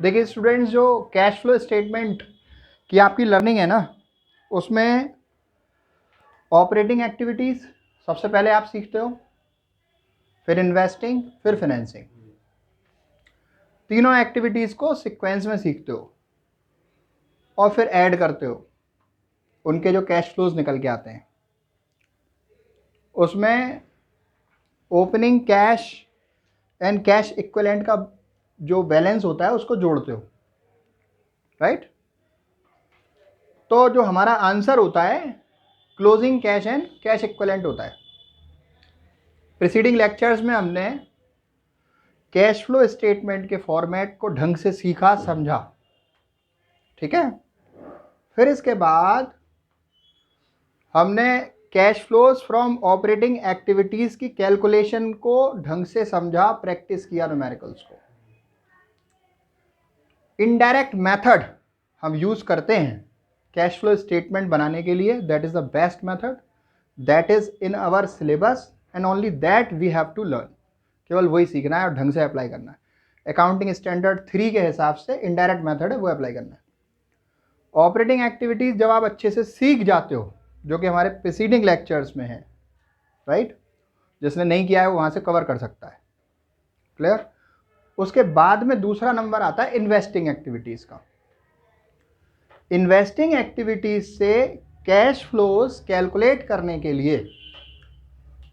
देखिए स्टूडेंट्स, जो cash flow statement की आपकी लर्निंग है ना, उसमें ऑपरेटिंग एक्टिविटीज़ सबसे पहले आप सीखते हो, फिर इन्वेस्टिंग, फिर फाइनेंसिंग। तीनों एक्टिविटीज़ को सीक्वेंस में सीखते हो और फिर ऐड करते हो, उनके जो कैश फ्लोज निकल के आते हैं उसमें opening cash and cash equivalent का जो बैलेंस होता है उसको जोड़ते हो, राइट। तो जो हमारा आंसर होता है closing cash and cash equivalent होता है। प्रीसीडिंग लेक्चर्स में हमने कैश फ्लो स्टेटमेंट के फॉर्मेट को ढंग से सीखा, समझा, ठीक है। फिर इसके बाद हमने cash flows from operating activities की कैलकुलेशन को ढंग से समझा, प्रैक्टिस किया न्यूमेरिकल्स को। इनडायरेक्ट मेथड हम यूज करते हैं कैश फ्लो स्टेटमेंट बनाने के लिए। That is the best method, that is in our syllabus and only that we have to learn. केवल वही सीखना है और ढंग से अप्लाई करना है। अकाउंटिंग स्टैंडर्ड 3 के हिसाब से इनडायरेक्ट मेथड है, वो अप्लाई करना है। ऑपरेटिंग एक्टिविटीज जब आप अच्छे से सीख जाते हो, जो कि हमारे प्रीसीडिंग लेक्चर्स में है, राइट, जिसने नहीं किया है वो वहां से कवर कर सकता है। क्लियर। उसके बाद में दूसरा नंबर आता है इन्वेस्टिंग एक्टिविटीज का। इन्वेस्टिंग एक्टिविटीज से कैश फ्लोज कैलकुलेट करने के लिए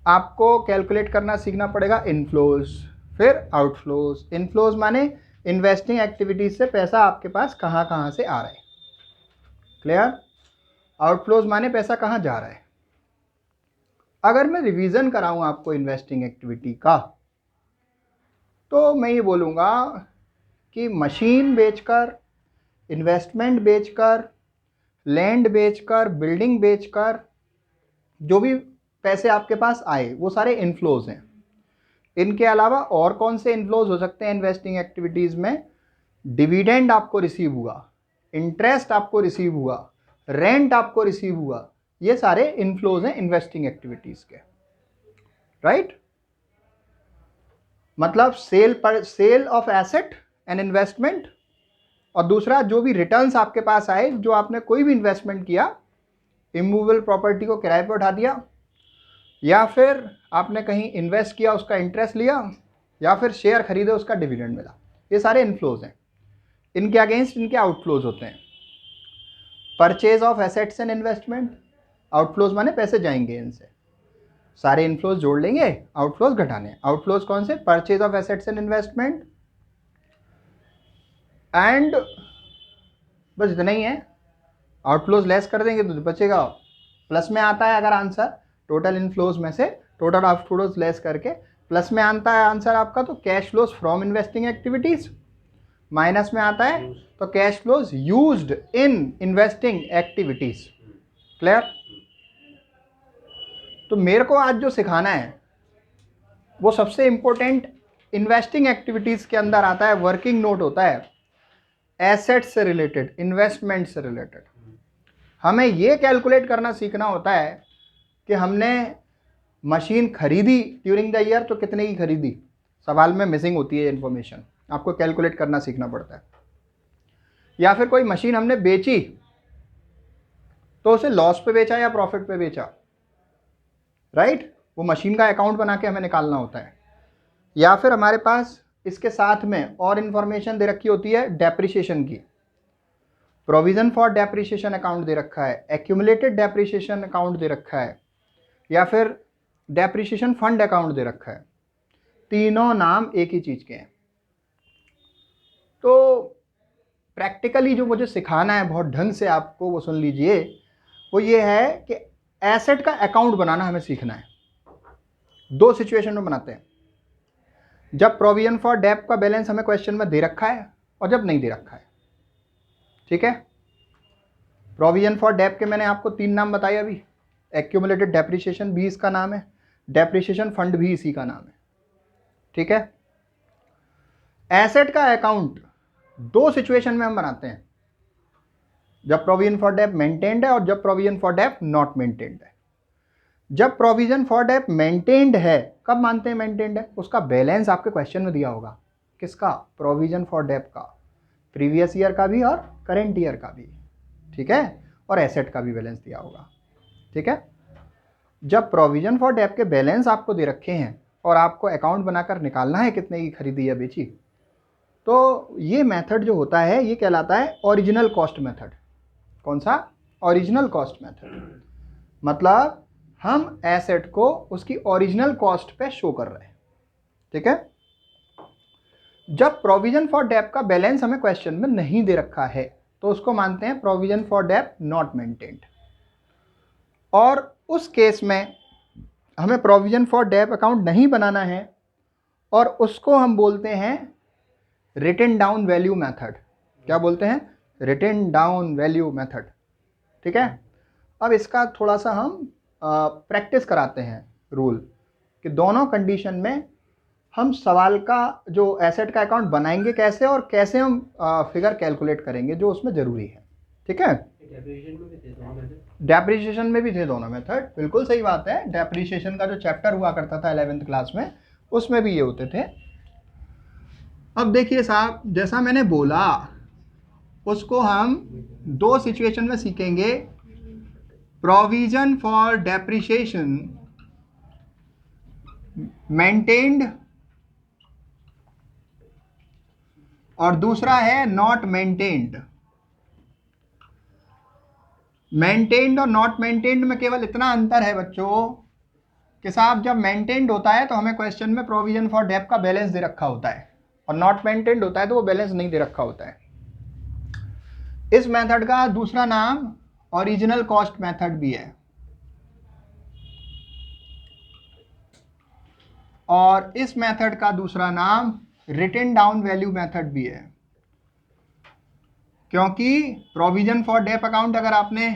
आपको कैलकुलेट करना सीखना पड़ेगा इनफ्लोज, फिर आउटफ्लोज। इनफ्लोज माने इन्वेस्टिंग एक्टिविटीज से पैसा आपके पास कहां कहां से आ रहा है। क्लियर। आउटफ्लोज माने पैसा कहां जा रहा है। अगर मैं रिवीजन कराऊं आपको इन्वेस्टिंग एक्टिविटी का, तो मैं ये बोलूंगा कि मशीन बेचकर, इन्वेस्टमेंट बेचकर, लैंड बेचकर, बिल्डिंग बेचकर जो भी पैसे आपके पास आए वो सारे इनफ्लोज हैं। इनके अलावा और कौन से इनफ्लोज हो सकते हैं इन्वेस्टिंग एक्टिविटीज में? डिविडेंड आपको रिसीव हुआ, इंटरेस्ट आपको रिसीव हुआ, रेंट आपको रिसीव हुआ, ये सारे इनफ्लोज हैं इन्वेस्टिंग एक्टिविटीज के, राइट। मतलब sale of asset and investment, और दूसरा जो भी रिटर्न्स आपके पास आए, जो आपने कोई भी इन्वेस्टमेंट किया, इमूवेबल प्रॉपर्टी को किराए पर उठा दिया, या फिर आपने कहीं इन्वेस्ट किया उसका इंटरेस्ट लिया, या फिर शेयर खरीदे उसका डिविडेंड मिला, ये सारे इनफ्लोज हैं। इनके अगेंस्ट इनके आउटफ्लोज होते हैं। Purchase of assets and investment, outflows माने पैसे जाएंगे इनसे। सारे इनफ्लोज जोड़ लेंगे, आउटफ्लोज घटाने। आउटफ्लोज कौन से? Purchase of assets and investment, and बस इतना ही है। आउटफ्लोज लेस कर देंगे तो बचेगा, प्लस में आता है अगर आंसर टोटल इनफ्लोज में से टोटल आउटफ्लोज लेस करके प्लस में आता है आंसर आपका, तो cash flows from investing activities. Minus में आता है तो cash flows used in investing activities. Clear. तो मेरे को आज जो सिखाना है वो सबसे इंपॉर्टेंट इन्वेस्टिंग एक्टिविटीज के अंदर आता है, वर्किंग नोट होता है एसेट से रिलेटेड, इन्वेस्टमेंट से रिलेटेड। हमें ये कैलकुलेट करना सीखना होता है कि हमने मशीन खरीदी ड्यूरिंग द ईयर तो कितने की खरीदी। सवाल में मिसिंग होती है इंफॉर्मेशन, आपको कैलकुलेट करना सीखना पड़ता है। या फिर कोई मशीन हमने बेची तो उसे लॉस पे बेचा या प्रॉफिट पे बेचा, राइट, वो मशीन का अकाउंट बना के हमें निकालना होता है। या फिर हमारे पास इसके साथ में और इंफॉर्मेशन दे रखी होती है डेप्रिसिएशन की। प्रोविजन फॉर डेप्रिसिएशन अकाउंट दे रखा है, एक्यूमुलेटेड डेप्रिसिएशन अकाउंट दे रखा है, या फिर डेप्रिसिएशन फंड अकाउंट दे रखा है। तीनों नाम एक ही चीज के हैं। तो प्रैक्टिकली जो मुझे सिखाना है बहुत ढंग से आपको, वो सुन लीजिए, वो ये है कि एसेट का अकाउंट बनाना हमें सीखना है। दो सिचुएशन में बनाते हैं, जब प्रोविजन फॉर डेप का बैलेंस हमें क्वेश्चन में दे रखा है और जब नहीं दे रखा है। ठीक है। प्रोविजन फॉर डेप के मैंने आपको 3 नाम बताए अभी। एक्यूमुलेटेड डेप्रिसिएशन भी इसका नाम है, डेप्रिसिएशन फंड भी इसी का नाम है। ठीक है। एसेट का अकाउंट 2 सिचुएशन में हम बनाते हैं, जब प्रोविजन फॉर डेप मेंटेन्ड है और जब provision for dep not maintained है। जब प्रोविजन फॉर डेप मेंटेन्ड है, कब मानते हैं मेंटेन्ड है? उसका बैलेंस आपके क्वेश्चन में दिया होगा। किसका? प्रोविजन फॉर डेप का। प्रीवियस ईयर का भी और करेंट ईयर का भी, ठीक है, और एसेट का भी बैलेंस दिया होगा, ठीक है। जब प्रोविजन फॉर डेट के बैलेंस आपको दे रखे हैं और आपको अकाउंट बनाकर निकालना है कितने की खरीदी या बेची, तो ये मेथड जो होता है ये कहलाता है ओरिजिनल कॉस्ट मेथड। कौन सा? Original cost method. मतलब हम एसेट को उसकी ओरिजिनल कॉस्ट पे शो कर रहे हैं, ठीक है। जब प्रोविजन फॉर डेट का बैलेंस हमें क्वेश्चन में नहीं दे रखा है तो उसको मानते हैं provision for debt not maintained, और उस केस में हमें प्रोविजन फॉर डेट अकाउंट नहीं बनाना है और उसको हम बोलते हैं रिटन डाउन वैल्यू मेथड। क्या बोलते हैं? रिटन डाउन वैल्यू मेथड, ठीक है। अब इसका थोड़ा सा हम प्रैक्टिस कराते हैं रूल कि दोनों कंडीशन में हम सवाल का जो एसेट का अकाउंट बनाएंगे कैसे और कैसे हम फिगर कैलकुलेट करेंगे जो उसमें ज़रूरी है, ठीक है। डेप्रिसिएशन में भी थे दोनों मेथड, बिल्कुल सही बात है। डेप्रिसिएशन का जो चैप्टर हुआ करता था 11th क्लास में उसमें भी ये होते थे। अब देखिए साहब, जैसा मैंने बोला उसको हम दो सिचुएशन में सीखेंगे, प्रोविजन फॉर डेप्रिसिएशन मेंटेन्ड और दूसरा है नॉट मेंटेन्ड। मेंटेन्ड और नॉट मेंटेन्ड में केवल इतना अंतर है बच्चों कि साहब जब मेंटेन्ड होता है तो हमें क्वेश्चन में प्रोविजन फॉर डेट का बैलेंस दे रखा होता है, और नॉट मेंटेन्ड होता है तो वो बैलेंस नहीं दे रखा होता है। इस मेथड का दूसरा नाम ओरिजिनल कॉस्ट मेथड भी है, और इस मेथड का दूसरा नाम रिटन डाउन वैल्यू मेथड भी है। क्योंकि प्रोविजन फॉर डेट अकाउंट अगर आपने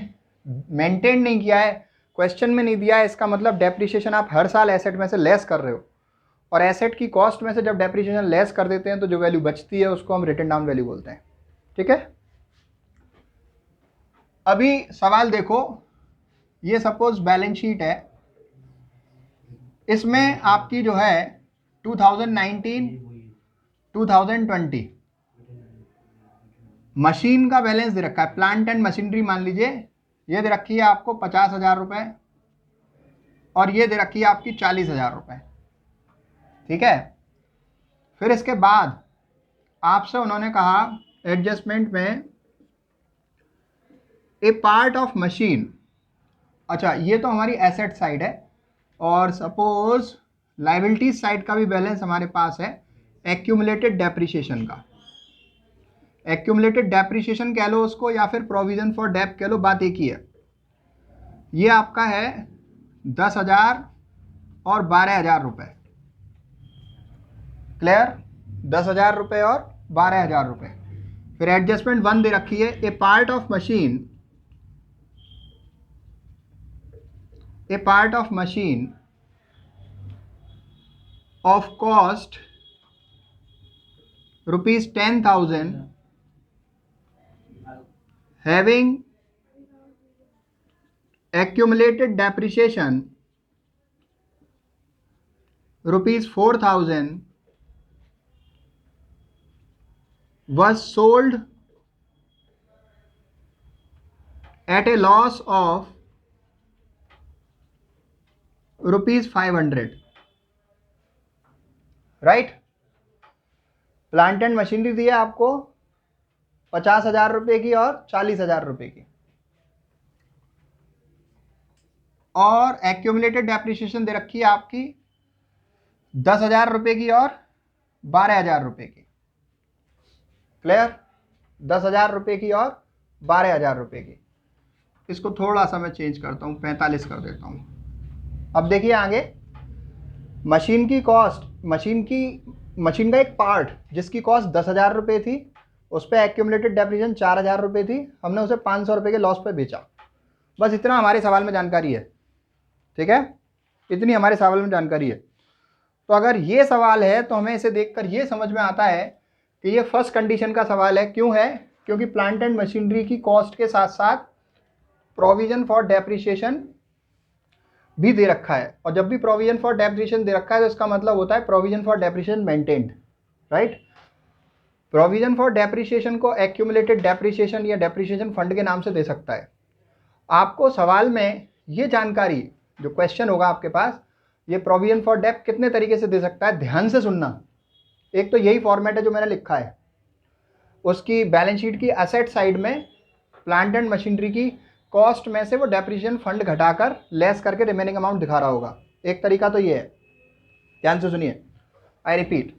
मेंटेन नहीं किया है, क्वेश्चन में नहीं दिया है, इसका मतलब डेप्रिसिएशन आप हर साल एसेट में से लेस कर रहे हो, और एसेट की कॉस्ट में से जब डेप्रिसिएशन लेस कर देते हैं तो जो वैल्यू बचती है उसको हम रिटन डाउन वैल्यू बोलते हैं, ठीक है। अभी सवाल देखो, ये सपोज बैलेंस शीट है, इसमें आपकी जो है 2019 2020 मशीन का बैलेंस दे रखा है। प्लांट एंड मशीनरी मान लीजिए ये दे रखी है आपको 50,000 रुपये, और ये दे रखी है आपकी 40,000 रुपये, ठीक है। फिर इसके बाद आपसे उन्होंने कहा एडजस्टमेंट में ए पार्ट ऑफ मशीन, अच्छा ये तो हमारी एसेट साइड है, और सपोज लायबिलिटी साइड का भी बैलेंस हमारे पास है एक्यूमुलेटेड डेप्रिसिएशन का। एक्यूमुलेटेड डेप्रिसिएशन कह लो उसको या फिर प्रोविजन फॉर डेट कह लो, बात एक ही है। ये आपका है 10,000 और 12,000 रुपये, क्लियर? 10,000 रुपये और 12,000 रुपये। फिर एडजस्टमेंट 1 दे रखी है, a part of machine of cost ₹10,000 having accumulated depreciation ₹4,000 was sold at a loss of ₹500, right. Plant and machinery दी है आपको 50,000 रुपये की और 40,000 रुपये की, और एक्यूमुलेटेड डेप्रिसिएशन दे रखी है आपकी 10,000 रुपये की और 12,000 रुपये की, क्लियर? 10,000 रुपये की और 12,000 रुपये की। इसको थोड़ा सा मैं चेंज करता हूँ, 45 कर देता हूँ। अब देखिए आगे, मशीन की कॉस्ट, मशीन का एक पार्ट जिसकी कॉस्ट 10,000 रुपये थी, उस पर एक्यूमुलेटेड डेप्रिसिएशन 4,000 रुपये थी, हमने उसे 500 रुपये के लॉस पे बेचा। बस इतना हमारे सवाल में जानकारी है, ठीक है, इतनी हमारे सवाल में जानकारी है। तो अगर ये सवाल है तो हमें इसे देखकर ये समझ में आता है कि ये फर्स्ट कंडीशन का सवाल है। क्यों है? क्योंकि प्लांट एंड मशीनरी की कॉस्ट के साथ साथ प्रोविजन फॉर डेप्रिसिएशन भी दे रखा है, और जब भी प्रोविजन फॉर डेप्रिसिएशन दे रखा है तो इसका मतलब होता है provision for depreciation maintained, right. Provision for depreciation को एक्यूमुलेटेड डेप्रिसिएशन या डेप्रिसिएशन फंड के नाम से दे सकता है। आपको सवाल में ये जानकारी, जो क्वेश्चन होगा आपके पास, ये प्रोविजन फॉर डेप कितने तरीके से दे सकता है, ध्यान से सुनना। एक तो यही फॉर्मेट है जो मैंने लिखा है, उसकी बैलेंस शीट की असेट साइड में प्लांट एंड मशीनरी की कॉस्ट में से वो डेप्रिसिएशन फंड घटाकर लेस करके रिमेनिंग अमाउंट दिखा रहा होगा। एक तरीका तो ये है, ध्यान से सुनिए, आई रिपीट,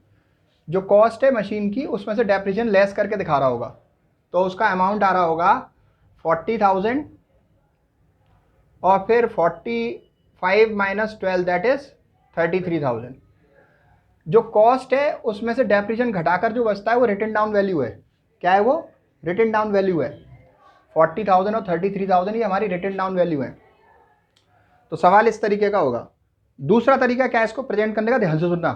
जो कॉस्ट है मशीन की उसमें से डेप्रिसिएशन लेस करके दिखा रहा होगा, तो उसका अमाउंट आ रहा होगा 40,000 और फिर 45 - 12 दैट इज 33,000। जो कॉस्ट है उसमें से डेप्रिसिएशन घटाकर जो बचता है वो रिटन डाउन वैल्यू है। क्या है वो? रिटन डाउन वैल्यू है। 40,000 और 33,000 ये हमारी रिटन डाउन वैल्यू है। तो सवाल इस तरीके का होगा। दूसरा तरीका क्या है इसको प्रेजेंट करने का, ध्यान से सुनना,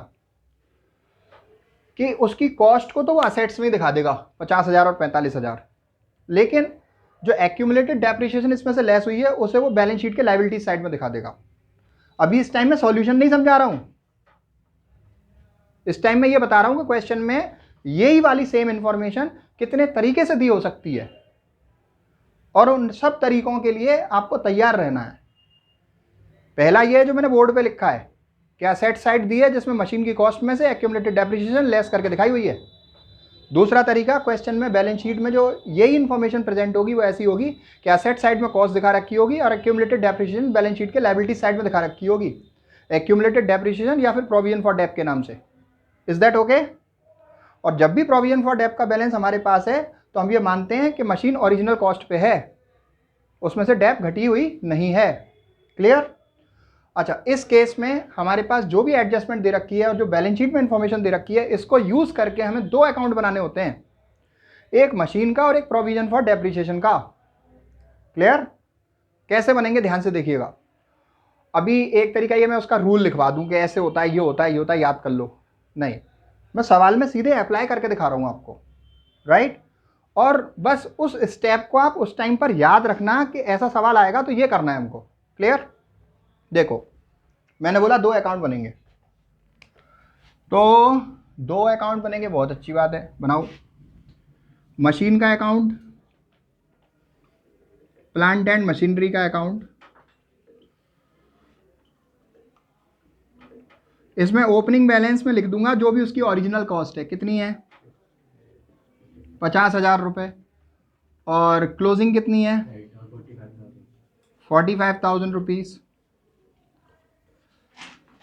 कि उसकी कॉस्ट को तो वो असेट्स में ही दिखा देगा 50,000 और 45,000, लेकिन जो एक्यूमुलेटेड डेप्रिसिएशन इसमें से लेस हुई है उसे वो बैलेंस शीट के लायबिलिटी साइड में दिखा देगा। अभी इस टाइम में सॉल्यूशन नहीं समझा रहा हूं, इस टाइम में ये बता रहा हूं कि क्वेश्चन में यही वाली सेम इंफॉर्मेशन कितने तरीके से दी हो सकती है, और उन सब तरीकों के लिए आपको तैयार रहना है। पहला ये है जो मैंने बोर्ड पे लिखा है कि असेट साइड दी है जिसमें मशीन की कॉस्ट में से एक्यूमुलेटेड डेप्रिसिएशन लेस करके दिखाई हुई है। दूसरा तरीका, क्वेश्चन में बैलेंस शीट में जो यही इंफॉर्मेशन प्रेजेंट होगी वो ऐसी होगी कि असेट साइड में कॉस्ट दिखा रखी होगी और एक्यूमुलेटेड डेप्रिसिएशन बैलेंस शीट के लायबिलिटी साइड में दिखा रखी होगी, एक्यूमुलेटेड डेप्रिसिएशन या फिर प्रोविजन फॉर डेप के नाम से। Is that okay? और जब भी प्रोविजन फॉर डेप का बैलेंस हमारे पास है तो हम ये मानते हैं कि मशीन ओरिजिनल कॉस्ट पे है, उसमें से डेप घटी हुई नहीं है। क्लियर? अच्छा, इस केस में हमारे पास जो भी एडजस्टमेंट दे रखी है और जो बैलेंस शीट में इंफॉर्मेशन दे रखी है, इसको यूज करके हमें दो अकाउंट बनाने होते हैं, एक मशीन का और एक प्रोविजन फॉर डेप्रिसिएशन का। क्लियर? कैसे बनेंगे ध्यान से देखिएगा। अभी एक तरीका ये मैं उसका रूल लिखवा दूं कि ऐसे होता है, ये होता है, ये होता है, याद कर लो, नहीं, मैं सवाल में सीधे अप्लाई करके दिखा रहा हूं आपको, राइट? और बस उस स्टेप को आप उस टाइम पर याद रखना कि ऐसा सवाल आएगा तो ये करना है हमको। क्लियर? देखो, मैंने बोला दो अकाउंट बनेंगे, तो दो अकाउंट बनेंगे, बहुत अच्छी बात है, बनाओ। मशीन का अकाउंट, प्लांट एंड मशीनरी का अकाउंट। इसमें ओपनिंग बैलेंस में लिख दूंगा जो भी उसकी ओरिजिनल कॉस्ट है, कितनी है, 50,000 रुपये, और क्लोजिंग कितनी है, 45,000 रुपीज़।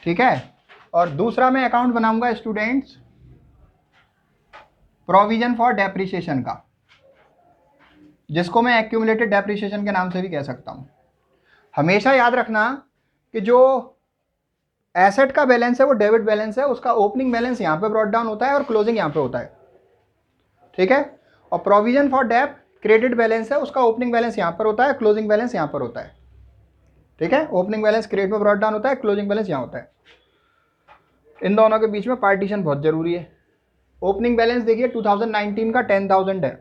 ठीक है? और दूसरा मैं अकाउंट बनाऊंगा स्टूडेंट्स प्रोविजन फॉर डेप्रिसिएशन का, जिसको मैं एक्यूमुलेटेड डेप्रिसिएशन के नाम से भी कह सकता हूं। हमेशा याद रखना कि जो एसेट का बैलेंस है वो डेबिट बैलेंस है, उसका ओपनिंग बैलेंस यहाँ पे ब्रॉट डाउन होता है और क्लोजिंग यहाँ पे होता है। ठीक है? और provision for dep credit balance है, उसका ओपनिंग बैलेंस यहाँ पर होता है, क्लोजिंग बैलेंस यहाँ पर होता है। ठीक है? ओपनिंग बैलेंस क्रेडिट में ब्रॉट डाउन होता है, क्लोजिंग बैलेंस यहाँ होता है। इन दोनों के बीच में पार्टीशन बहुत जरूरी है। ओपनिंग बैलेंस देखिए 2019 का 10,000 है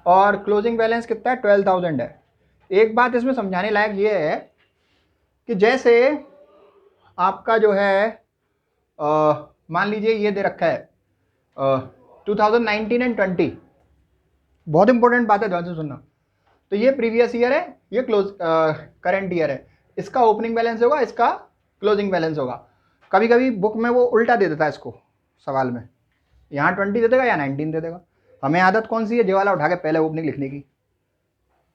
और क्लोजिंग बैलेंस कितना है, 12,000 है। एक बात इसमें समझाने लायक ये है कि जैसे आपका जो है मान लीजिए ये दे रखा है 2019 एंड 20, बहुत इंपॉर्टेंट बात है, ध्यान से सुनना। तो ये प्रीवियस ईयर है, ये करंट ईयर है, इसका ओपनिंग बैलेंस होगा, इसका क्लोजिंग बैलेंस होगा। कभी कभी बुक में वो उल्टा दे देता है इसको, सवाल में यहाँ 20 दे देगा या 19 दे देगा। हमें आदत कौन सी है, जे वाला उठा के पहले ओपनिंग लिखने की,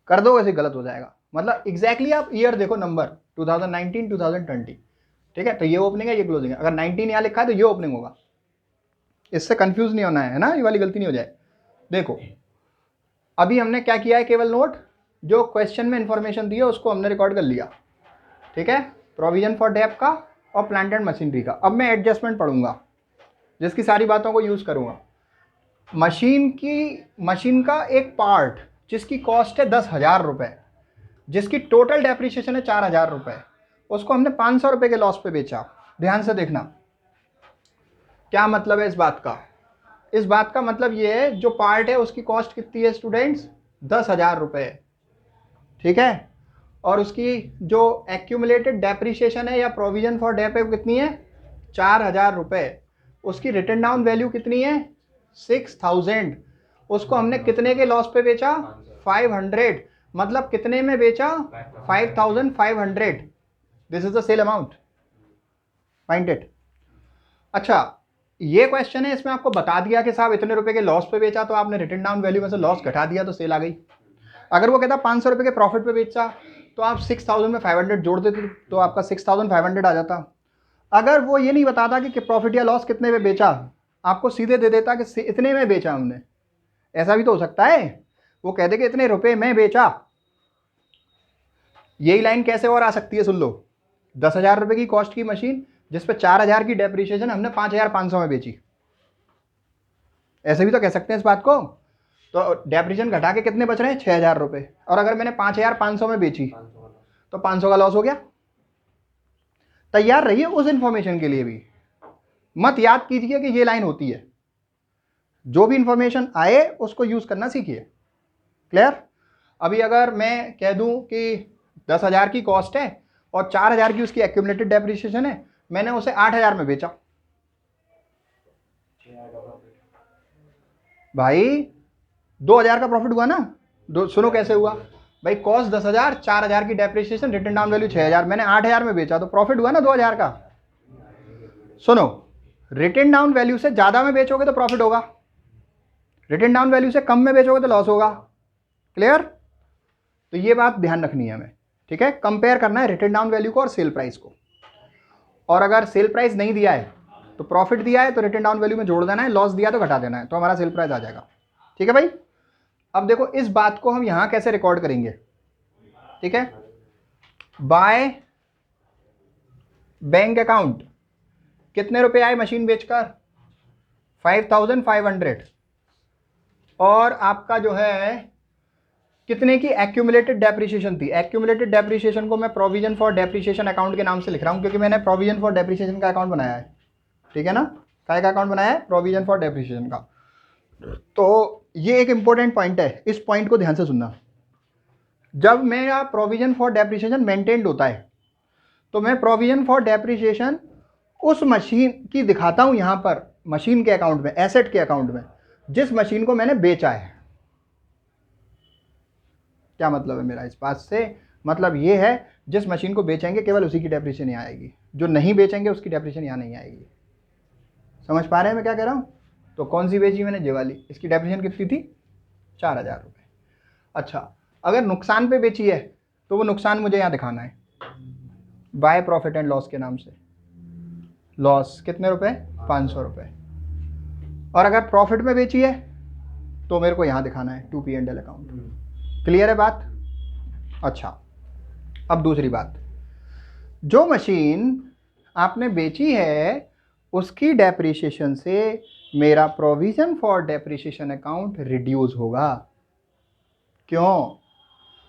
कर दो वैसे गलत हो जाएगा। मतलब एग्जैक्टली आप ईयर देखो, नंबर 2019 2020, ठीक है? तो ये ओपनिंग है, ये क्लोजिंग है। अगर 19 यहाँ लिखा है तो ये ओपनिंग होगा, इससे कंफ्यूज नहीं होना है ना, ये वाली गलती नहीं हो जाए। देखो अभी हमने क्या किया है, केवल नोट, जो क्वेश्चन में इंफॉर्मेशन दी है उसको हमने रिकॉर्ड कर लिया। ठीक है? प्रोविजन फॉर डेप का और प्लांट एंड मशीनरी का। अब मैं एडजस्टमेंट पढ़ूंगा जिसकी सारी बातों को यूज करूंगा। मशीन का एक पार्ट जिसकी कॉस्ट है 10,000 रुपये, जिसकी टोटल डेप्रिसिएशन है 4,000 रुपये, उसको हमने 500 रुपये के लॉस पे बेचा। ध्यान से देखना क्या मतलब है इस बात का। इस बात का मतलब ये है, जो पार्ट है उसकी कॉस्ट कितनी है स्टूडेंट्स, 10,000 रुपये। ठीक है? और उसकी जो एक्यूमुलेटेड डेप्रिसिएशन है या प्रोविजन फॉर डेप है कितनी है, 4,000 रुपये। उसकी रिटन डाउन वैल्यू कितनी है 6000, उसको हमने कितने के लॉस पे बेचा 500, मतलब कितने में बेचा 5500, this is the sale amount, find it. अच्छा ये क्वेश्चन है, इसमें आपको बता दिया कि साहब इतने रुपए के लॉस पे बेचा तो आपने रिटन डाउन वैल्यू में से लॉस घटा दिया तो सेल आ गई। अगर वो कहता 500 रुपए के प्रॉफिट पे बेचा तो आप 6000 में 500 जोड़ देते तो आपका 6500 आ जाता। अगर वो ये नहीं बताता कि प्रॉफिट या लॉस कितने में बेचा, आपको सीधे दे देता कि इतने में बेचा हमने, ऐसा भी तो हो सकता है, वो कह दे कि इतने रुपए में बेचा। यही लाइन कैसे और आ सकती है, सुन लो, 10,000 रुपए की कॉस्ट की मशीन जिस पे 4000 की डेप्रिसिएशन, हमने 5500 में बेची, ऐसे भी तो कह सकते हैं इस बात को। तो डेप्रिसिएशन घटा के कितने बच रहे हैं 6000 रुपए, और अगर मैंने 5500 में बेची तो 500 का लॉस हो गया। तैयार रहिए उस इंफॉर्मेशन के लिए भी, मत याद कीजिए कि ये लाइन होती है, जो भी इंफॉर्मेशन आए उसको यूज करना सीखिए। क्लियर। अभी अगर मैं कह दूं कि 10,000 की कॉस्ट है और 4000 की उसकी एक्यूमुलेटेड डेप्रिसिएशन है, मैंने उसे 8000 में बेचा, भाई 2000 का प्रॉफिट हुआ ना। सुनो कैसे हुआ भाई, कॉस्ट 10,000, 4000 की डेप्रिसिएशन, रिटन डाउन वैल्यू 6000, मैंने 8000 में बेचा तो प्रॉफिट हुआ ना 2000 का। सुनो, रिटन डाउन वैल्यू से ज्यादा में बेचोगे तो प्रॉफिट होगा, रिटन डाउन वैल्यू से कम में बेचोगे तो लॉस होगा। क्लियर। तो ये बात ध्यान रखनी है हमें, ठीक है। कंपेयर करना है रिटन डाउन वैल्यू को और सेल प्राइस को, और अगर सेल प्राइस नहीं दिया है तो प्रॉफिट दिया है तो रिटन डाउन वैल्यू में जोड़ देना है, लॉस दिया तो घटा देना है, तो हमारा सेल प्राइस आ जाएगा। ठीक है भाई। अब देखो इस बात को हम यहां कैसे रिकॉर्ड करेंगे, ठीक है। बाय बैंक अकाउंट कितने रुपए आए मशीन बेचकर 5500, और आपका जो है कितने की एक्यूमुलेटेड डेप्रिसिएशन थी। एक्यूमुलेटेड डेप्रिसिएशन को मैं प्रोविजन फॉर डेप्रिसिएशन अकाउंट के नाम से लिख रहा हूं, क्योंकि मैंने प्रोविजन फॉर डेप्रिसिएशन का अकाउंट बनाया है, ठीक है ना। काय का अकाउंट बनाया है, प्रोविजन फॉर डेप्रिसिएशन का। तो ये एक इंपॉर्टेंट पॉइंट है, इस पॉइंट को ध्यान से सुनना। जब मेरा प्रोविजन फॉर डेप्रिसिएशन मेंटेन्ड होता है तो मैं प्रोविजन फॉर डेप्रिसिएशन उस मशीन की दिखाता हूं यहां पर, मशीन के अकाउंट में, एसेट के अकाउंट में, जिस मशीन को मैंने बेचा है। क्या मतलब है मेरा इस बात से, मतलब ये है जिस मशीन को बेचेंगे केवल उसी की डेप्रिसिएशन यहाँ आएगी, जो नहीं बेचेंगे उसकी डेप्रिसिएशन यहाँ नहीं आएगी। समझ पा रहे हैं मैं क्या कह रहा हूँ। तो कौन सी बेची मैंने, ये वाली, इसकी डेप्रिसिएशन कितनी थी 4000 रुपये। अच्छा अगर नुकसान पे बेची है तो वो नुकसान मुझे यहाँ दिखाना है, बाय प्रॉफिट एंड लॉस के नाम से। लॉस कितने रुपए 500 रुपये। और अगर प्रॉफिट में बेची है तो मेरे को यहाँ दिखाना है 2P&L अकाउंट। क्लियर है बात। अच्छा अब दूसरी बात, जो मशीन आपने बेची है उसकी डेप्रिसिएशन से मेरा provision for depreciation account reduce होगा। क्यों,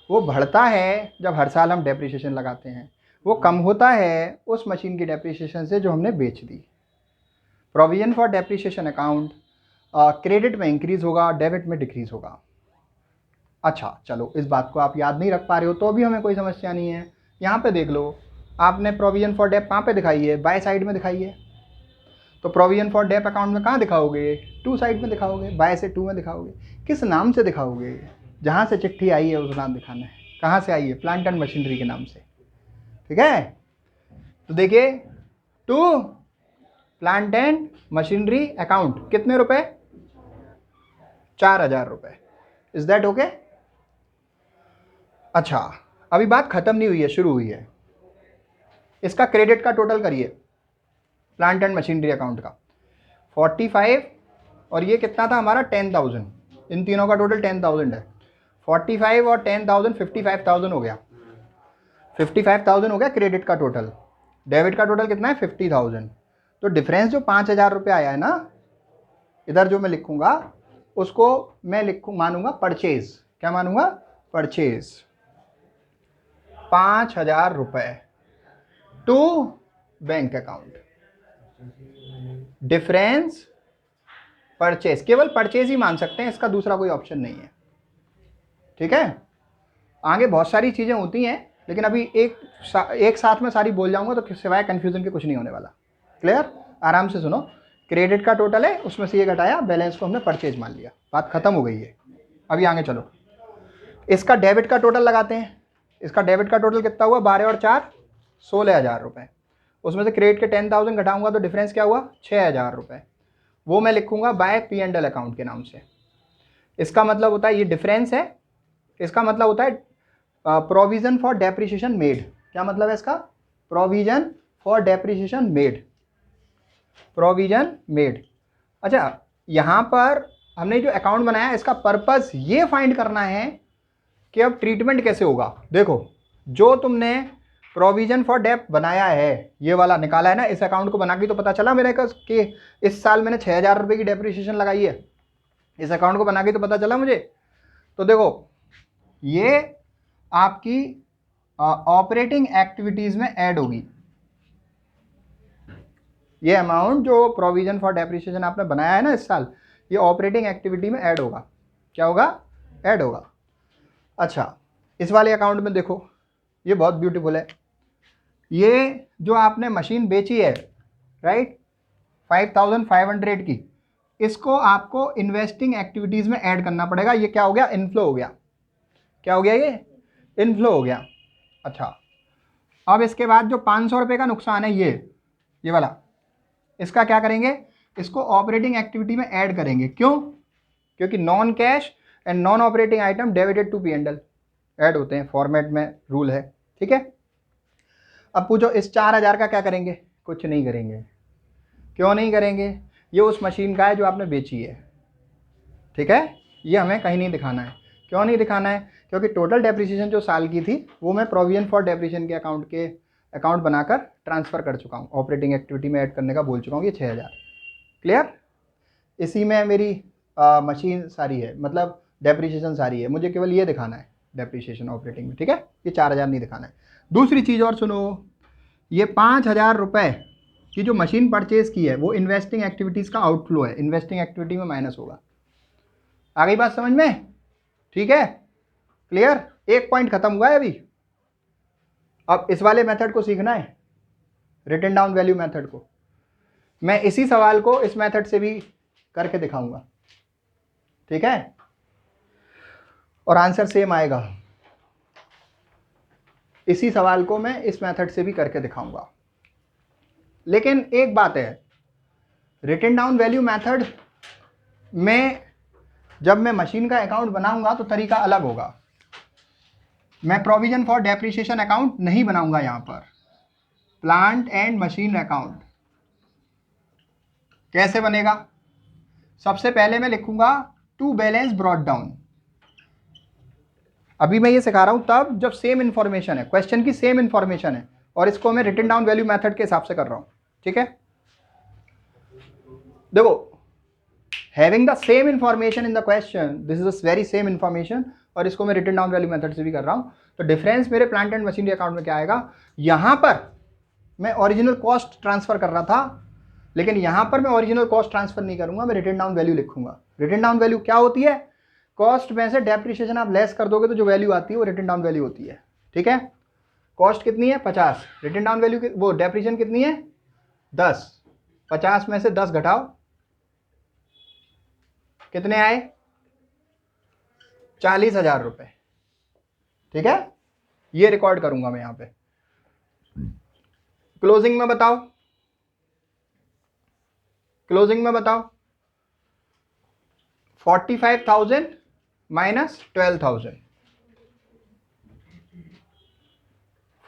वो बढ़ता है जब हर साल हम डेप्रिसिएशन लगाते हैं, वो कम होता है उस मशीन की डेप्रिसिएशन से जो हमने बेच दी। Provision for depreciation account credit में इंक्रीज होगा, डेबिट में डिक्रीज होगा। अच्छा चलो इस बात को आप याद नहीं रख पा रहे हो तो भी हमें कोई समस्या नहीं है। यहाँ पे देख लो, आपने प्रोविजन फॉर डेप कहाँ पे दिखाई है, बाय साइड में दिखाई है। तो प्रोविजन फॉर डेप अकाउंट में कहाँ दिखाओगे, टू साइड में दिखाओगे, बाय से टू में दिखाओगे। किस नाम से दिखाओगे, जहाँ से चिट्ठी आई है उस नाम दिखाना है। कहाँ से आई है, प्लांट एंड मशीनरी के नाम से, ठीक है। तो देखिए to plant and machinery account कितने रुपए 4000 रुपये। Is that okay. अच्छा अभी बात खत्म नहीं हुई है, शुरू हुई है। इसका क्रेडिट का टोटल करिए, प्लांट एंड मशीनरी अकाउंट का 45, और ये कितना था हमारा 10,000, इन तीनों का टोटल 10,000 है। 45 और 10,000 55,000 हो गया, 55,000 हो गया क्रेडिट का टोटल। डेबिट का टोटल कितना है 50,000। तो डिफरेंस जो 5,000 रुपये आया है ना, इधर जो मैं लिखूंगा उसको मैं मानूंगा परचेज। क्या मानूंगा, परचेज 5,000 रुपये to bank account. Difference purchase, केवल परचेज ही मान सकते हैं, इसका दूसरा कोई ऑप्शन नहीं है, ठीक है। आगे बहुत सारी चीजें होती हैं लेकिन अभी एक साथ में सारी बोल जाऊंगा तो सिवाय कंफ्यूजन के कुछ नहीं होने वाला। क्लियर, आराम से सुनो। क्रेडिट का टोटल है, उसमें से ये घटाया, बैलेंस को हमने परचेज मान लिया, बात खत्म हो गई है। अभी आगे चलो, इसका डेबिट का टोटल लगाते हैं। इसका डेबिट का टोटल कितना हुआ, 12 और 4 16,000 रुपये। उसमें से क्रेडिट के 10,000 घटाऊंगा तो डिफरेंस क्या हुआ, 6,000 रुपये। वो मैं लिखूंगा बाय P&L अकाउंट के नाम से। इसका मतलब होता है ये डिफरेंस है, इसका मतलब होता है प्रोविजन फॉर डेप्रिसिएशन मेड। क्या मतलब है इसका, provision for depreciation made, provision made. अच्छा, यहाँ पर हमने जो अकाउंट बनाया इसका पर्पस ये फाइंड करना है कि अब ट्रीटमेंट कैसे होगा। देखो, जो तुमने प्रोविजन फॉर डेप बनाया है, ये वाला निकाला है ना, इस अकाउंट को बना के तो पता चला मेरे को कि इस साल मैंने 6,000 रुपये की डेप्रिसिएशन लगाई है। इस अकाउंट को बना के तो पता चला मुझे। तो देखो, ये आपकी ऑपरेटिंग एक्टिविटीज में ऐड होगी। ये अमाउंट जो प्रोविजन फॉर डेप्रिसिएशन आपने बनाया है ना इस साल, ये ऑपरेटिंग एक्टिविटी में ऐड होगा। क्या होगा, ऐड होगा। अच्छा, इस वाले अकाउंट में देखो, ये बहुत ब्यूटीफुल है। ये जो आपने मशीन बेची है, राइट, 5,500 की, इसको आपको इन्वेस्टिंग एक्टिविटीज में ऐड करना पड़ेगा। ये क्या हो गया, इनफ्लो हो गया। क्या हो गया, ये इनफ्लो हो गया। अच्छा, अब इसके बाद जो 500 रुपये का नुकसान है, ये वाला, इसका क्या करेंगे, इसको ऑपरेटिंग एक्टिविटी में ऐड करेंगे। क्यों, क्योंकि non cash and non operating item debited to P&L add होते हैं, फॉर्मेट में रूल है, ठीक है। अब पूछो इस 4,000 का क्या करेंगे, कुछ नहीं करेंगे। क्यों नहीं करेंगे, ये उस मशीन का है जो आपने बेची है, ठीक है, ये हमें कहीं नहीं दिखाना है। क्यों नहीं दिखाना है, क्योंकि टोटल डेप्रिसिएशन जो साल की थी वो मैं प्रोविजन फॉर डेप्रिसिएशन के अकाउंट बनाकर ट्रांसफ़र कर चुका हूँ, ऑपरेटिंग एक्टिविटी में ऐड करने का बोल चुका हूँ। ये 6,000 क्लियर, इसी में मेरी मशीन सारी है, मतलब डेप्रिसिएशन सारी है, मुझे केवल ये दिखाना है डेप्रिसिएशन ऑपरेटिंग में, ठीक है। ये 4,000 नहीं दिखाना है। दूसरी चीज़ और सुनो, ये 5,000 रुपये की जो मशीन परचेज की है वो इन्वेस्टिंग एक्टिविटीज़ का आउटफ्लो है, इन्वेस्टिंग एक्टिविटी में माइनस होगा। आ गई बात समझ में, ठीक है, क्लियर। एक पॉइंट खत्म हुआ है अभी। अब इस वाले मेथड को सीखना है, रिटन डाउन वैल्यू मेथड को। मैं इसी सवाल को इस मेथड से भी करके दिखाऊंगा, ठीक है, और आंसर सेम आएगा। इसी सवाल को मैं इस मेथड से भी करके दिखाऊंगा। लेकिन एक बात है, रिटन डाउन वैल्यू मेथड में जब मैं मशीन का अकाउंट बनाऊंगा तो तरीका अलग होगा। मैं प्रोविजन फॉर डेप्रिसिएशन अकाउंट नहीं बनाऊंगा, यहां पर प्लांट एंड मशीन अकाउंट कैसे बनेगा। सबसे पहले मैं लिखूंगा टू बैलेंस ब्रॉट डाउन। अभी मैं ये सिखा रहा हूं तब जब सेम इंफॉर्मेशन है, क्वेश्चन की सेम इंफॉर्मेशन है, और इसको मैं रिटन डाउन वैल्यू मेथड के हिसाब से कर रहा हूं, ठीक है। देखो, having the same information in the question, this is the very same information, और इसको मैं रिटन डाउन वैल्यू मेथड से भी कर रहा हूं, तो डिफरेंस मेरे प्लांट एंड मशीनरी अकाउंट में क्या आएगा। यहां पर मैं ओरिजिनल कॉस्ट ट्रांसफर कर रहा था, लेकिन यहां पर मैं ओरिजिनल कॉस्ट ट्रांसफर नहीं करूंगा, मैं रिटन डाउन वैल्यू लिखूंगा। रिटन डाउन वैल्यू क्या होती है, कॉस्ट में से डेप्रिसिएशन आप लेस कर दोगे तो जो वैल्यू आती है वो रिटन डाउन वैल्यू होती है, ठीक है। कॉस्ट कितनी है, 50, रिटन डाउन वैल्यू वो डेप्रिसिएशन कितनी है, 10, 50 में से 10 घटाओ, कितने आए, 40,000 रुपये, ठीक है। ये रिकॉर्ड करूंगा मैं यहां पे। क्लोजिंग में बताओ, क्लोजिंग में बताओ, 45,000 माइनस 12,000,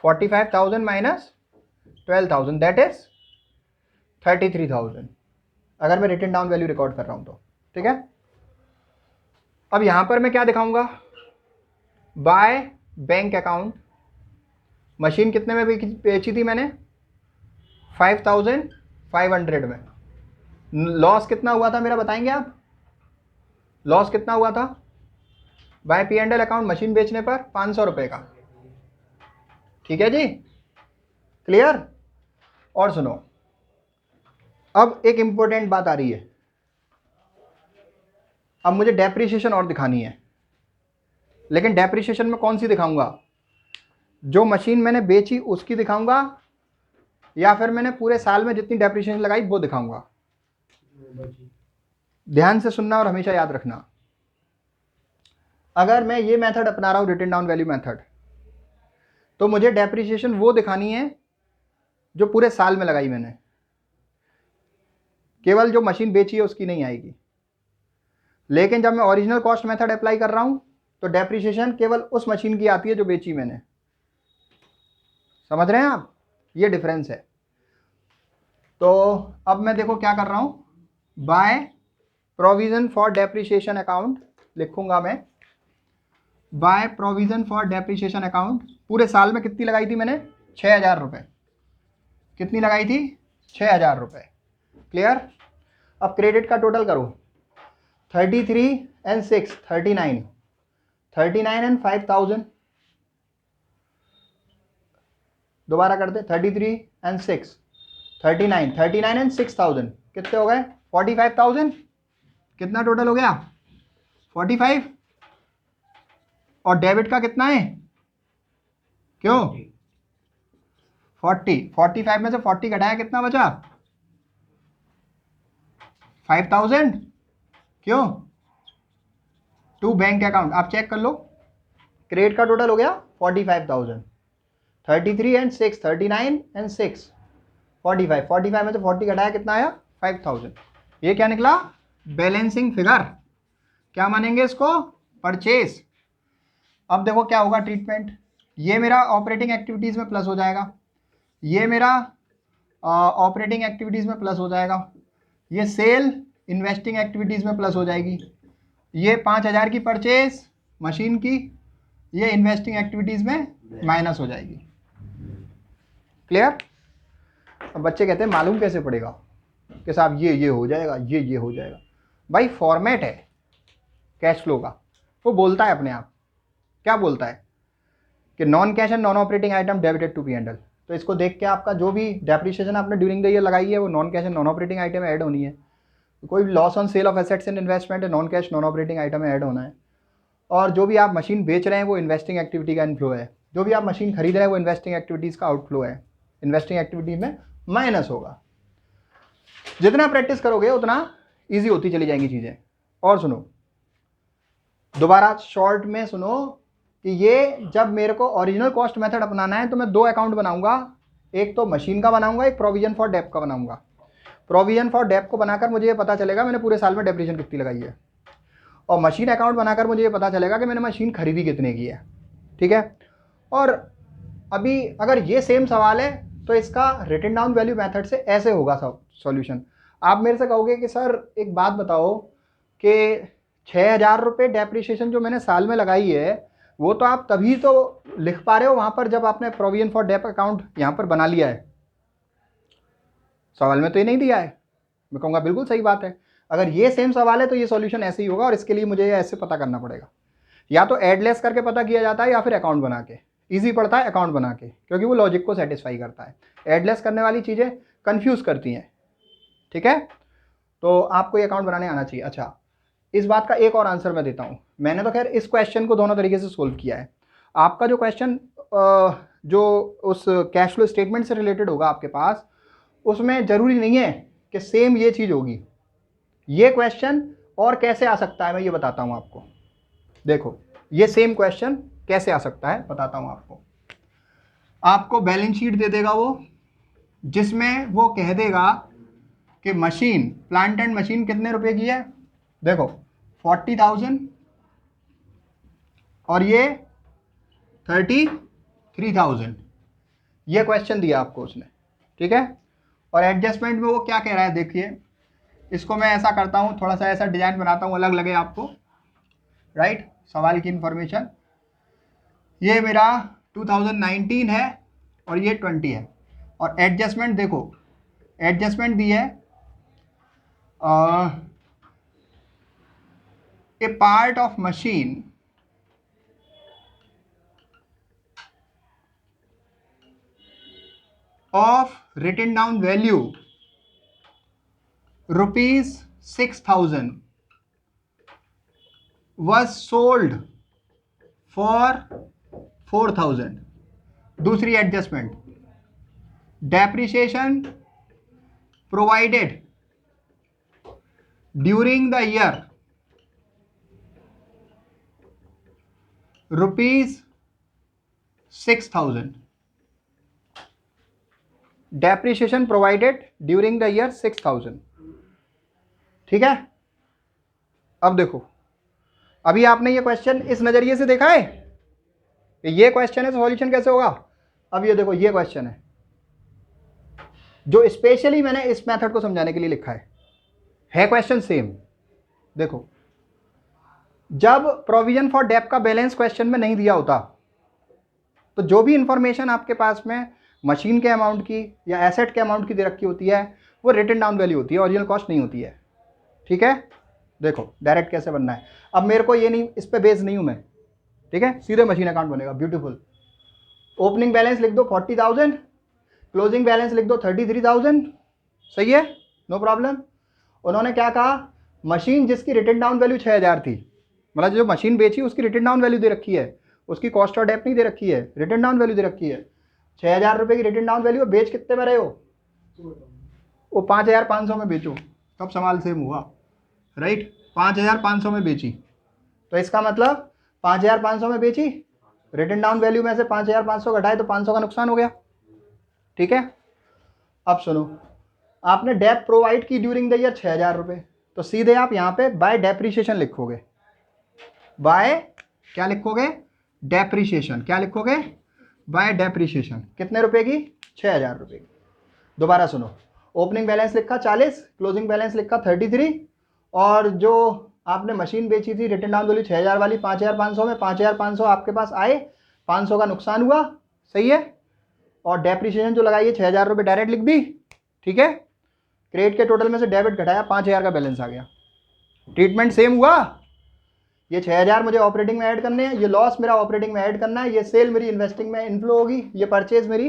45,000 माइनस 12,000 दैट इज 33,000, अगर मैं रिटन डाउन वैल्यू रिकॉर्ड कर रहा हूं तो, ठीक है। अब यहां पर मैं क्या दिखाऊंगा, बाय बैंक अकाउंट, मशीन कितने में बेची थी मैंने, 5,500 में। लॉस कितना हुआ था मेरा, बताएंगे आप, लॉस कितना हुआ था बाय P&L अकाउंट मशीन बेचने पर, 500 रुपये का, ठीक है जी, क्लियर। और सुनो, अब एक इंपॉर्टेंट बात आ रही है, अब मुझे डेप्रिसिएशन और दिखानी है, लेकिन डेप्रिसिएशन में कौन सी दिखाऊंगा, जो मशीन मैंने बेची उसकी दिखाऊंगा, या फिर मैंने पूरे साल में जितनी डेप्रिसिएशन लगाई वो दिखाऊंगा। ध्यान से सुनना और हमेशा याद रखना। अगर मैं ये मेथड अपना रहा हूँ, रिटन डाउन वैल्यू मेथड, तो मुझे डेप्रिसिएशन वो दिखानी है जो पूरे साल में लगाई मैंने, केवल जो मशीन बेची है उसकी नहीं आएगी। लेकिन जब मैं ओरिजिनल कॉस्ट मेथड अप्लाई कर रहा हूं तो डेप्रिसिएशन केवल उस मशीन की आती है जो बेची मैंने। समझ रहे हैं आप? ये डिफरेंस है। तो अब मैं देखो क्या कर रहा हूं, by provision for depreciation account लिखूंगा मैं। By provision for depreciation account, पूरे साल में कितनी लगाई थी मैंने? 6,000 रुपये। कितनी लगाई थी? 6,000 रुपये। क्लियर? अब क्रेडिट का टोटल करो, 33 and 6 39, 39 and 5,000। दोबारा करते, 33 and 6 39, 39 and 6,000 कितने हो गए? 45,000। कितना टोटल हो गया? 45। और डेबिट का कितना है? क्यों? 40। 45 में से 40 घटाया, कितना बचा? 5,000। क्यों? To bank account. आप चेक कर लो, क्रेडिट का टोटल हो गया 45,000। 33 and 6 39 and 6 45। 45 में से 40 घटाया, कितना आया? 5,000। ये क्या निकला? Balancing figure. क्या मानेंगे इसको? परचेज। अब देखो क्या होगा ट्रीटमेंट। ये मेरा ऑपरेटिंग एक्टिविटीज में प्लस हो जाएगा, ये मेरा ऑपरेटिंग एक्टिविटीज में प्लस हो जाएगा, ये सेल इन्वेस्टिंग एक्टिविटीज में प्लस हो जाएगी, ये 5,000 की परचेज मशीन की, ये इन्वेस्टिंग एक्टिविटीज में माइनस हो जाएगी। क्लियर? अब बच्चे कहते हैं मालूम कैसे पड़ेगा कि साहब ये हो जाएगा, ये हो जाएगा। भाई फॉर्मेट है कैश फ्लो का, वो बोलता है अपने आप। क्या बोलता है? कि non cash and non operating item debited to P&L। तो इसको देख के आपका जो भी डेप्रिसिएशन आपने ड्यूरिंग द ईयर लगाई है वो non cash and non operating item में ऐड होनी है। कोई भी loss on sale of assets and investment है non cash non operating item में ऐड होना है। और जो भी आप मशीन बेच रहे हैं वो इन्वेस्टिंग एक्टिविटी का इनफ्लो है, जो भी आप मशीन खरीद रहे हैं वो इन्वेस्टिंग एक्टिविटीज़ का आउटफ्लो है, इन्वेस्टिंग एक्टिविटीज में माइनस होगा। जितना प्रैक्टिस करोगे उतना ईजी होती चली जाएंगी चीज़ें। और सुनो, दोबारा शॉर्ट में सुनो कि ये जब मेरे को ओरिजिनल कॉस्ट मेथड अपनाना है तो मैं 2 अकाउंट बनाऊंगा, एक तो मशीन का बनाऊंगा, एक प्रोविजन फॉर डेप का बनाऊंगा। प्रोविजन फॉर डेप को बनाकर मुझे ये पता चलेगा मैंने पूरे साल में डेप्रिसिएशन कितनी लगाई है, और मशीन अकाउंट बनाकर मुझे ये पता चलेगा कि मैंने मशीन खरीदी कितने की है। ठीक है? और अभी अगर ये सेम सवाल है तो इसका रिटन डाउन वैल्यू मेथड से ऐसे होगा सॉल्यूशन। आप मेरे से कहोगे कि सर एक बात बताओ कि 6,000 रुपये डेप्रिसिएशन जो मैंने साल में लगाई है वो तो आप तभी तो लिख पा रहे हो वहाँ पर जब आपने प्रोविजन फॉर डेप अकाउंट यहाँ पर बना लिया है, सवाल में तो ये नहीं दिया है। मैं कहूँगा बिल्कुल सही बात है, अगर ये सेम सवाल है तो ये सॉल्यूशन ऐसे ही होगा, और इसके लिए मुझे ये ऐसे पता करना पड़ेगा। या तो एडलेस करके पता किया जाता है या फिर अकाउंट बना के। ईजी पड़ता है अकाउंट बना के, क्योंकि वो लॉजिक को सेटिस्फाई करता है। एडलेस करने वाली चीज़ें कन्फ्यूज़ करती हैं। ठीक है? तो आपको ये अकाउंट बनाने आना चाहिए। अच्छा, इस बात का एक और आंसर मैं देता हूँ। मैंने तो खैर इस क्वेश्चन को दोनों तरीके से सोल्व किया है। आपका जो क्वेश्चन जो उस कैश फ्लो स्टेटमेंट से रिलेटेड होगा आपके पास, उसमें ज़रूरी नहीं है कि सेम ये चीज़ होगी। ये क्वेश्चन और कैसे आ सकता है मैं ये बताता हूँ आपको। देखो ये सेम क्वेश्चन कैसे आ सकता है बताता हूँ आपको। आपको बैलेंस शीट दे देगा वो, जिसमें वो कह देगा कि मशीन, प्लांट एंड मशीन कितने रुपए की है। देखो 40,000 और ये 33,000, ये क्वेश्चन दिया आपको उसने। ठीक है? और एडजस्टमेंट में वो क्या कह रहा है देखिए, इसको मैं ऐसा करता हूँ, थोड़ा सा ऐसा डिजाइन बनाता हूँ अलग लगे आपको, राइट? सवाल की इंफॉर्मेशन, ये मेरा 2019 है और ये 20 है। और एडजस्टमेंट देखो, एडजस्टमेंट दी है a part of machine of written down value ₹6,000 was sold for 4,000। दूसरी adjustment, depreciation provided during the year ₹6,000, depreciation provided during the year 6,000। ठीक है, अब देखो, अभी आपने ये क्वेश्चन इस नजरिए से देखा है, ये क्वेश्चन है, सॉल्यूशन कैसे होगा। अब ये देखो, ये क्वेश्चन है जो स्पेशली मैंने इस मेथड को समझाने के लिए लिखा है क्वेश्चन सेम। देखो, जब प्रोविजन फॉर डेप्ट का बैलेंस क्वेश्चन में नहीं दिया होता तो जो भी इंफॉर्मेशन आपके पास में मशीन के अमाउंट की या एसेट के अमाउंट की दे रखी होती है वो रिटन डाउन वैल्यू होती है, ओरिजिनल कॉस्ट नहीं होती है। ठीक है, देखो डायरेक्ट कैसे बनना है। अब मेरे को ये नहीं, इस पे बेस नहीं हूं मैं, ठीक है, सीधे मशीन अकाउंट बनेगा। ब्यूटीफुल। ओपनिंग बैलेंस लिख दो 40,000, क्लोजिंग बैलेंस लिख दो 33,000, सही है, नो प्रॉब्लम। उन्होंने क्या कहा, मशीन जिसकी रिटन डाउन वैल्यू 6,000 थी, मतलब जो मशीन बेची उसकी रिटन डाउन वैल्यू दे रखी है, उसकी कॉस्ट और डेप्ट नहीं दे रखी है, रिटन डाउन वैल्यू दे रखी है 6,000 रुपये की रिटन डाउन वैल्यू। बेच कितने में रहे हो, वो 5,500 में बेचो, तब सवाल सेम हुआ, राइट। 5,500 में बेची, तो इसका मतलब 5,500 में बेची, रिटन डाउन वैल्यू में से 5,500 घटाए तो 500 का नुकसान हो गया। ठीक है, अब सुनो, आपने डेप प्रोवाइड की ड्यूरिंग द ईयर 6,000 रुपये, तो सीधे आप यहाँ पे बाय डेप्रीशिएशन लिखोगे। बाय क्या लिखोगे, डेप्रीशिएशन। क्या लिखोगे, बाय डेप्रीशिएशन। कितने रुपए की, 6,000 रुपये की। दोबारा सुनो, ओपनिंग बैलेंस लिखा 40, क्लोजिंग बैलेंस लिखा 33, और जो आपने मशीन बेची थी रिटन डाउन वैल्यू 6,000 वाली 5,500 में, 5,500 आपके पास आए, 500 का नुकसान हुआ, सही है, और डेप्रीशिएशन जो लगाई है 6,000 रुपये डायरेक्ट लिख दी। ठीक है, क्रेडिट के टोटल में से डेबिट घटाया, 5,000 का बैलेंस आ गया। ट्रीटमेंट सेम हुआ, ये 6,000 मुझे ऑपरेटिंग में ऐड करने हैं, ये लॉस मेरा ऑपरेटिंग में ऐड करना है, ये सेल मेरी इन्वेस्टिंग में इनफ्लो होगी, ये परचेज मेरी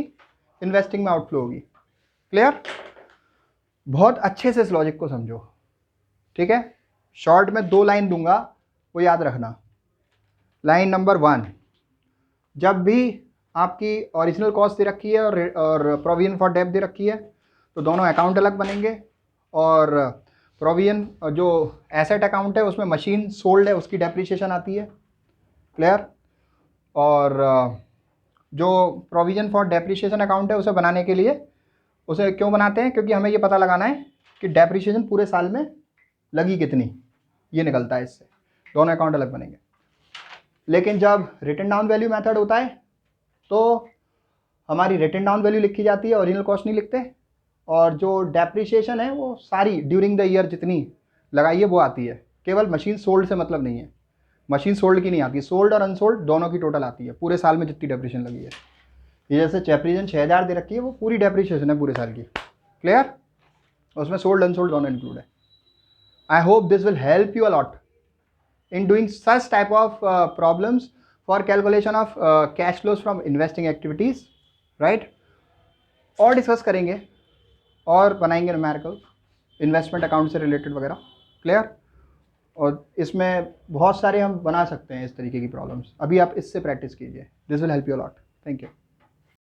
इन्वेस्टिंग में आउटफ्लो होगी। क्लियर, बहुत अच्छे से इस लॉजिक को समझो। ठीक है, शॉर्ट में 2 लाइन दूंगा, वो याद रखना। लाइन नंबर 1, जब भी आपकी ओरिजिनल कॉस्ट दे रखी है और प्रोविजन फॉर डेप्ट दे रखी है तो दोनों अकाउंट अलग बनेंगे, और प्रोविजन जो एसेट अकाउंट है उसमें मशीन सोल्ड है उसकी डेप्रिसिएशन आती है। क्लियर, और जो प्रोविजन फॉर डेप्रिसिएशन अकाउंट है उसे बनाने के लिए, उसे क्यों बनाते हैं, क्योंकि हमें ये पता लगाना है कि डेप्रिसिएशन पूरे साल में लगी कितनी, ये निकलता है इससे, दोनों अकाउंट अलग बनेंगे। लेकिन जब रिटन डाउन वैल्यू मेथड होता है तो हमारी रिटन डाउन वैल्यू लिखी जाती है, ओरिजिनल कॉस्ट नहीं लिखते, और जो डेप्रिसिएशन है वो सारी ड्यूरिंग द ईयर जितनी लगाई है वो आती है, केवल मशीन सोल्ड से मतलब नहीं है, मशीन सोल्ड की नहीं आती, सोल्ड और अनसोल्ड दोनों की टोटल आती है, पूरे साल में जितनी डेप्रिसिएशन लगी है। ये जैसे डेप्रिसिएशन 6,000 दे रखी है, वो पूरी डेप्रिसिएशन है पूरे साल की। क्लियर, उसमें सोल्ड अनसोल्ड दोनों इंक्लूड है। I hope this will help you a lot in doing such type of problems for calculation of cash flows from investing activities, right? और डिस्कस करेंगे और बनाएंगे न्यूमेरिकल इन्वेस्टमेंट अकाउंट से related वगैरह। Clear, और इसमें बहुत सारे हम बना सकते हैं इस तरीके की प्रॉब्लम्स। अभी आप इससे प्रैक्टिस कीजिए, this will help you a lot. Thank you.